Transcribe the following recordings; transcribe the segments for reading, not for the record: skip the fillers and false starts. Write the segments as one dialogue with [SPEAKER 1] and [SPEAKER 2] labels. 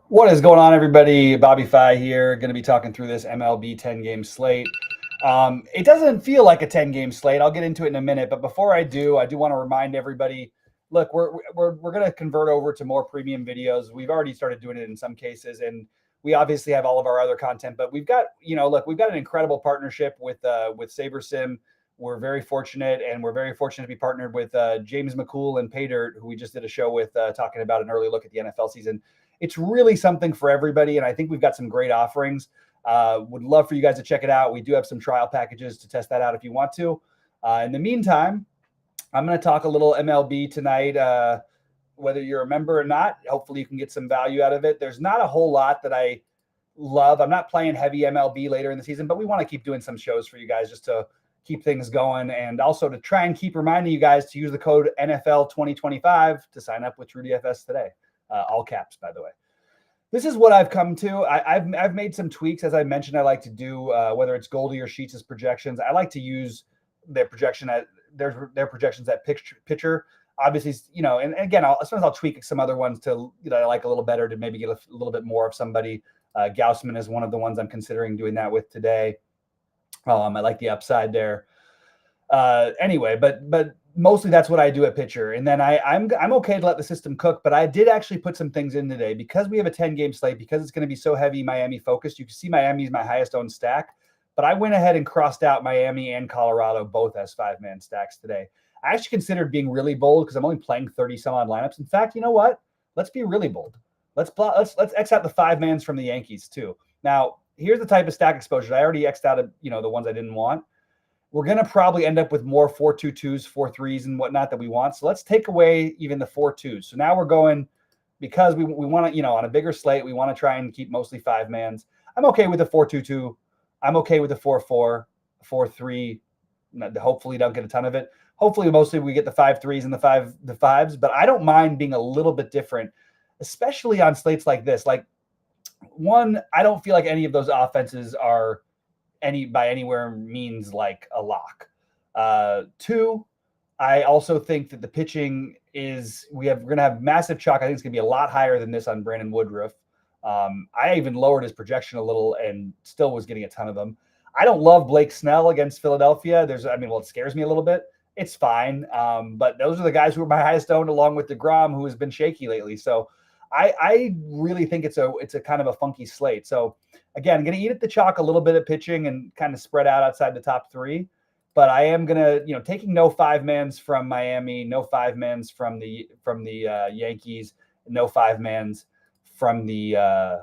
[SPEAKER 1] What is going on, everybody? Bobby Fi here. Going to be talking through this MLB 10-game slate. It doesn't feel like a 10-game slate. I'll get into it in a minute. But before I do want to remind everybody, look, we're going to convert over to more premium videos. We've already started doing it in some cases, and we obviously have all of our other content. But we've got, we've got an incredible partnership with SaberSim. We're very fortunate, and we're very fortunate to be partnered with James McCool and Paydirt, who we just did a show with talking about an early look at the NFL season. It's really something for everybody, and I think we've got some great offerings. Would love for you guys to check it out. We do have some trial packages to test that out if you want to. In the meantime, I'm going to talk a little MLB tonight, whether you're a member or not. Hopefully you can get some value out of it. There's not a whole lot that I love. I'm not playing heavy MLB later in the season, but we want to keep doing some shows for you guys just to keep things going, and also to try and keep reminding you guys to use the code NFL 2025 to sign up with TrueDFS today. All caps, by the way. This is what I've come to. I've made some tweaks. As I mentioned, I like to do, whether it's Goldie or Sheets' projections, I like to use their projection at their projections at pitcher. Obviously, and again, sometimes I'll tweak some other ones to, I like a little better to maybe get a little bit more of somebody. Gaussman is one of the ones I'm considering doing that with today. I like the upside there. Anyway, but mostly that's what I do at pitcher. And then I'm okay to let the system cook, but I did actually put some things in today because we have a 10-game slate, because it's going to be so heavy Miami focused. You can see Miami is my highest owned stack, but I went ahead and crossed out Miami and Colorado both as 5-man stacks today. I actually considered being really bold because I'm only playing 30 some odd lineups. In fact, you know what? Let's be really bold. Let's X out the 5-mans from the Yankees too. Now, here's the type of stack exposure. I already X'd out of, the ones I didn't want. We're going to probably end up with more 4-2-2s, 4-3s, and whatnot that we want. So let's take away even the 4-2s. So now we're going, because we want to, on a bigger slate, we want to try and keep mostly 5-mans. I'm okay with the 4-2-2. I'm okay with the 4-4, 4-3. Hopefully don't get a ton of it. Hopefully mostly we get the 5-3s and the 5s, but I don't mind being a little bit different, especially on slates like this. Like, one, I don't feel like any of those offenses are by anywhere means like a lock. Two, I also think that the pitching we're going to have massive chalk. I think it's going to be a lot higher than this on Brandon Woodruff. I even lowered his projection a little and still was getting a ton of them. I don't love Blake Snell against Philadelphia. It scares me a little bit. It's fine. But those are the guys who are my highest owned, along with DeGrom, who has been shaky lately. So I really think it's a kind of a funky slate. So again, I'm going to eat at the chalk a little bit at pitching and kind of spread out outside the top three. But I am going to, taking no 5-mans from Miami, no 5-mans from the Yankees, no 5-mans from the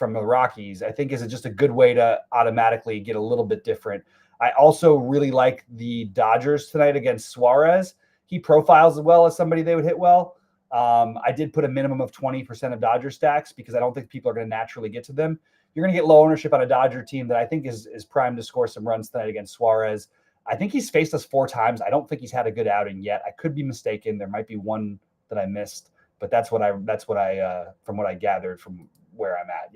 [SPEAKER 1] Rockies, I think is just a good way to automatically get a little bit different. I also really like the Dodgers tonight against Suarez. He profiles as well as somebody they would hit well. I did put a minimum of 20% of Dodger stacks because I don't think people are going to naturally get to them. You're going to get low ownership on a Dodger team that I think is primed to score some runs tonight against Suarez. I think he's faced us 4 times. I don't think he's had a good outing yet. I could be mistaken. There might be one that I missed, but that's what I from what I gathered from where I'm at,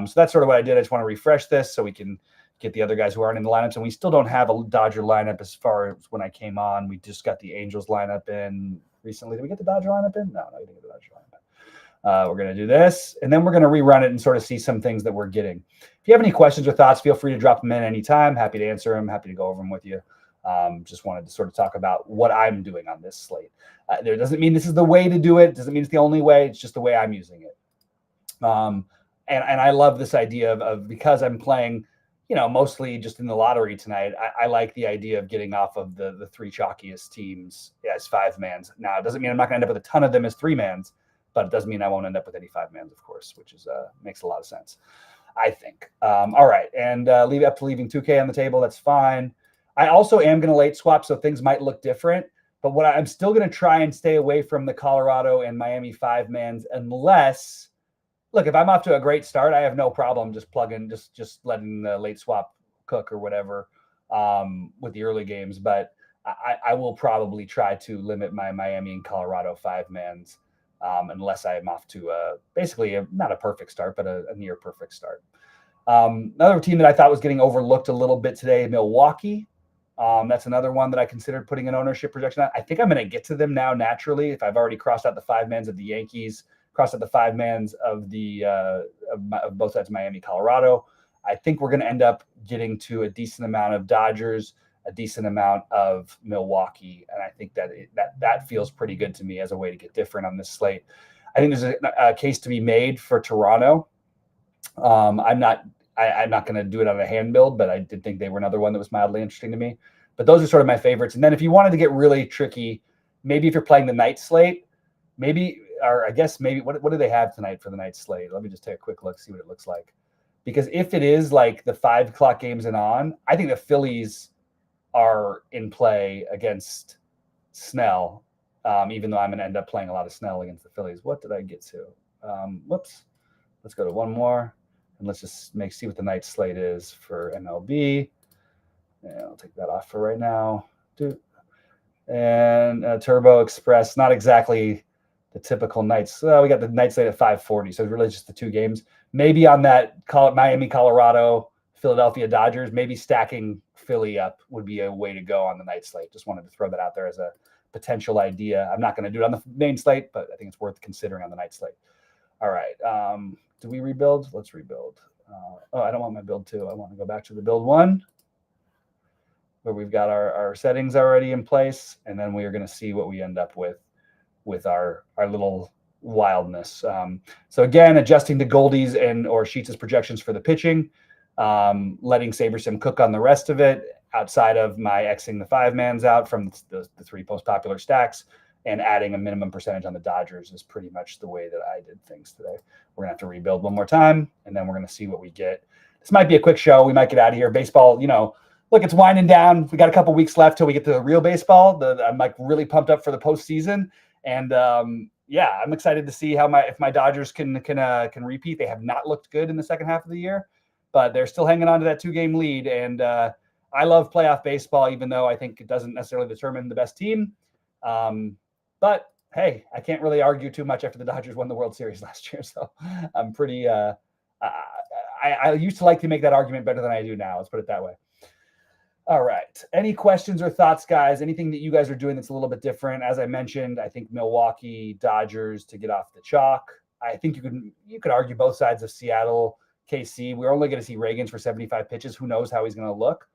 [SPEAKER 1] so that's sort of what I did. I just want to refresh this so we can get the other guys who aren't in the lineups. And we still don't have a Dodger lineup as far as when I came on. We just got the Angels lineup in recently. Did we get the Dodger lineup in? No, we didn't get the Dodger lineup in. We're going to do this, and then we're going to rerun it and sort of see some things that we're getting. If you have any questions or thoughts, feel free to drop them in anytime. Happy to answer them. Happy to go over them with you. Just wanted to sort of talk about what I'm doing on this slate. There doesn't mean this is the way to do it. Doesn't mean it's the only way. It's just the way I'm using it. And I love this idea of because I'm playing, mostly just in the lottery tonight. I like the idea of getting off of the 3 chalkiest teams as 5-mans. Now, it doesn't mean I'm not going to end up with a ton of them as 3-mans, but it doesn't mean I won't end up with any 5-mans, of course, which is makes a lot of sense, I think. All right, and leaving 2K on the table, that's fine. I also am going to late swap, so things might look different. But I'm still going to try and stay away from the Colorado and Miami 5-mans unless, look, if I'm off to a great start, I have no problem just plugging, just letting the late swap cook or whatever with the early games. But I will probably try to limit my Miami and Colorado 5-mans unless I'm off to basically not a perfect start, but a near perfect start. Another team that I thought was getting overlooked a little bit today, Milwaukee. That's another one that I considered putting an ownership projection on. I think I'm going to get to them now naturally if I've already crossed out the 5-mans of the Yankees, across at the 5-mans of of both sides of Miami, Colorado. I think we're going to end up getting to a decent amount of Dodgers, a decent amount of Milwaukee, and I think that feels pretty good to me as a way to get different on this slate. I think there's a case to be made for Toronto. I'm not going to do it on a hand build, but I did think they were another one that was mildly interesting to me. But those are sort of my favorites. And then if you wanted to get really tricky, maybe if you're playing the night slate, what do they have tonight for the night slate? Let me just take a quick look, see what it looks like. Because if it is like the 5 o'clock games and on, I think the Phillies are in play against Snell, even though I'm going to end up playing a lot of Snell against the Phillies. What did I get to? Whoops. Let's go to one more, and let's just see what the night slate is for MLB. And I'll take that off for right now. And Turbo Express, not exactly the typical nights. We got the night slate at 5:40, so it's really just the 2 games. Maybe on that Miami, Colorado, Philadelphia Dodgers, maybe stacking Philly up would be a way to go on the night slate. Just wanted to throw that out there as a potential idea. I'm not going to do it on the main slate, but I think it's worth considering on the night slate. All right. Do we rebuild? Let's rebuild. I don't want my build 2. I want to go back to the build 1, where we've got our settings already in place, and then we are going to see what we end up with our little wildness. So again, adjusting to Goldie's or Sheets' projections for the pitching, letting SaberSim cook on the rest of it, outside of my Xing the 5-mans out from the 3 most popular stacks, and adding a minimum percentage on the Dodgers is pretty much the way that I did things today. We're going to have to rebuild one more time, and then we're going to see what we get. This might be a quick show. We might get out of here. Baseball, look, it's winding down. We got a couple weeks left till we get to the real baseball. I'm like really pumped up for the postseason, and I'm excited to see if my Dodgers can repeat. They have not looked good in the second half of the year, but they're still hanging on to that 2-game lead. And I love playoff baseball, even though I think it doesn't necessarily determine the best team. But hey, I can't really argue too much after the Dodgers won the World Series last year. So I'm pretty. I used to like to make that argument better than I do now. Let's put it that way. All right. Any questions or thoughts, guys? Anything that you guys are doing that's a little bit different? As I mentioned, I think Milwaukee Dodgers to get off the chalk. I think you could argue both sides of Seattle, KC. We're only going to see Reagans for 75 pitches. Who knows how he's going to look?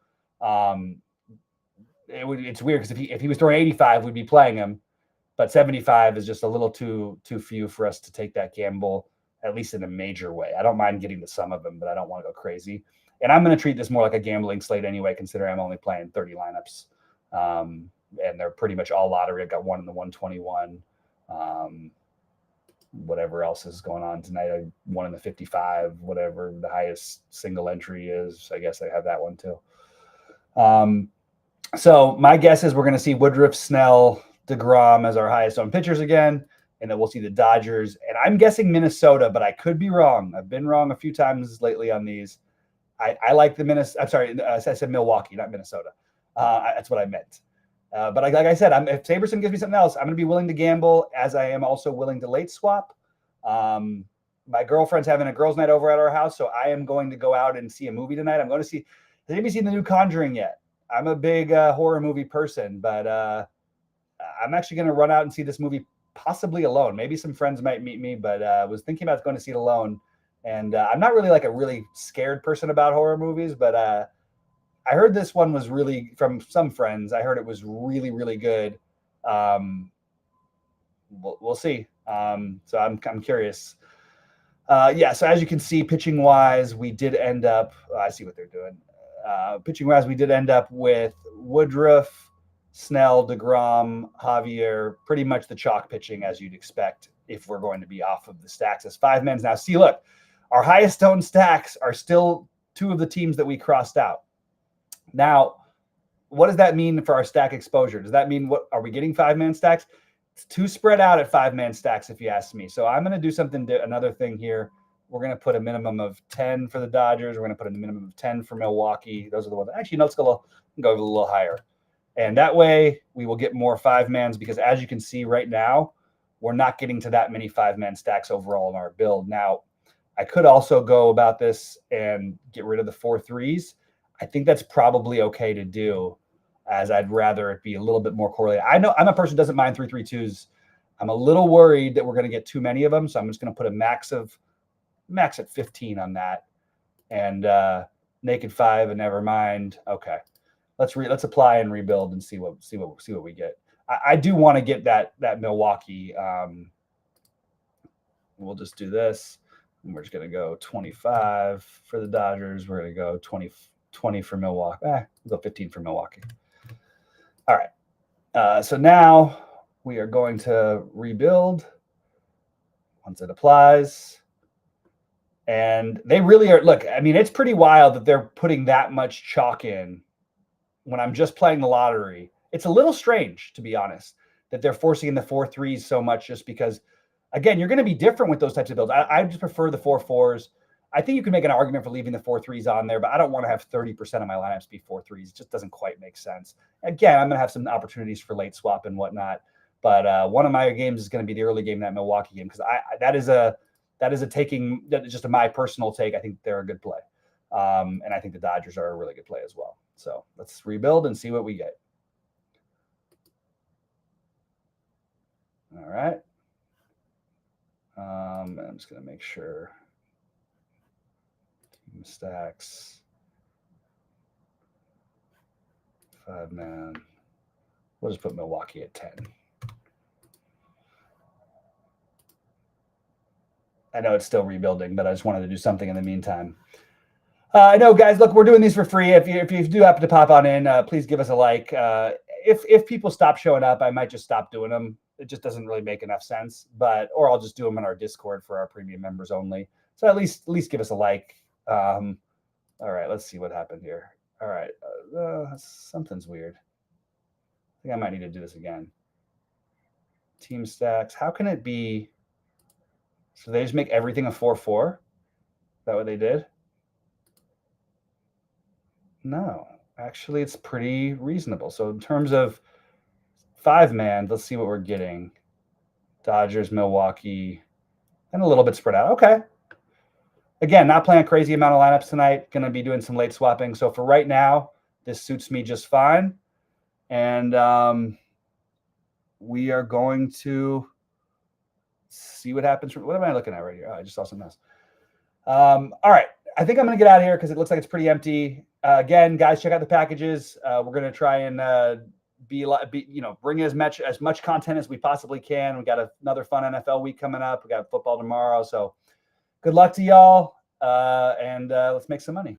[SPEAKER 1] It's weird because if he was throwing 85, we'd be playing him. But 75 is just a little too few for us to take that gamble, at least in a major way. I don't mind getting to some of them, but I don't want to go crazy. And I'm going to treat this more like a gambling slate anyway, considering I'm only playing 30 lineups. And they're pretty much all lottery. I've got one in the 121. Whatever else is going on tonight, one in the 55, whatever the highest single entry is. I guess I have that one too. So my guess is we're going to see Woodruff, Snell, DeGrom as our highest owned pitchers again, and then we'll see the Dodgers. And I'm guessing Minnesota, but I could be wrong. I've been wrong a few times lately on these. I like the Minnesota. I'm sorry, I said Milwaukee, not Minnesota. That's what I meant. But like I said, if SaberSim gives me something else, I'm going to be willing to gamble, as I am also willing to late swap. My girlfriend's having a girls' night over at our house, so I am going to go out and see a movie tonight. I'm going to see. Has anybody seen the new Conjuring yet? I'm a big horror movie person, but I'm actually going to run out and see this movie possibly alone. Maybe some friends might meet me, but I was thinking about going to see it alone. And I'm not really like a really scared person about horror movies, but I heard this one was really, from some friends, I heard it was really, really good. We'll see. So I'm curious. So as you can see, pitching wise, we did end up, I see what they're doing. Pitching wise, we did end up with Woodruff, Snell, DeGrom, Javier, pretty much the chalk pitching as you'd expect if we're going to be off of the stacks as 5-mans. Now, see, look, our highest owned stacks are still 2 of the teams that we crossed out. Now, what does that mean for our stack exposure? Does that mean are we getting 5-man stacks? It's too spread out at 5-man stacks, if you ask me. So I'm going to do another thing here. We're going to put a minimum of 10 for the Dodgers. We're going to put a minimum of 10 for Milwaukee. Those are the ones. Actually, no, let's go a little higher. And that way we will get more 5-mans, because as you can see right now, we're not getting to that many 5-man stacks overall in our build. Now, I could also go about this and get rid of the 4 threes. I think that's probably okay to do, as I'd rather it be a little bit more correlated. I know I'm a person who doesn't mind 3-3-2s. I'm a little worried that we're going to get too many of them, so I'm just going to put a max at 15 on that, and naked 5 and never mind. Okay, let's apply and rebuild and see what we get. I do want to get that Milwaukee. We'll just do this. And we're just going to go 25 for the Dodgers. We're going to go 20 for Milwaukee. We'll go 15 for Milwaukee. All right. So now we are going to rebuild once it applies. And they really are. Look, I mean, it's pretty wild that they're putting that much chalk in when I'm just playing the lottery. It's a little strange, to be honest, that they're forcing in the 4-3s so much just because, again, you're going to be different with those types of builds. I just prefer the 4-4s. I think you can make an argument for leaving the 4-3s on there, but I don't want to have 30% of my lineups be 4-3s. It just doesn't quite make sense. Again, I'm going to have some opportunities for late swap and whatnot, but one of my games is going to be the early game, that Milwaukee game, because that is just my personal take. I think they're a good play, and I think the Dodgers are a really good play as well. So let's rebuild and see what we get. All right. I'm just going to make sure. Team stacks. 5-man. We'll just put Milwaukee at 10. I know it's still rebuilding, but I just wanted to do something in the meantime. I know, guys, look, we're doing these for free. If you do happen to pop on in, please give us a like. If people stop showing up, I might just stop doing them. It just doesn't really make enough sense, or I'll just do them in our Discord for our premium members only. So at least give us a like. All right, let's see what happened here. All right, something's weird. I think I might need to do this again. Team stacks. How can it be? So they just make everything a 4-4? Is that what they did? No, actually, it's pretty reasonable. So in terms of 5-man, let's see what we're getting. Dodgers, Milwaukee, and a little bit spread out. Okay. Again, not playing a crazy amount of lineups tonight. Going to be doing some late swapping. So for right now, this suits me just fine. And we are going to see what happens. What am I looking at right here? Oh, I just saw something else. All right. I think I'm going to get out of here because it looks like it's pretty empty. Again, guys, check out the packages. We're going to try and bring as much content as we possibly can. We got another fun NFL week coming up. We got football tomorrow. So good luck to y'all, and let's make some money.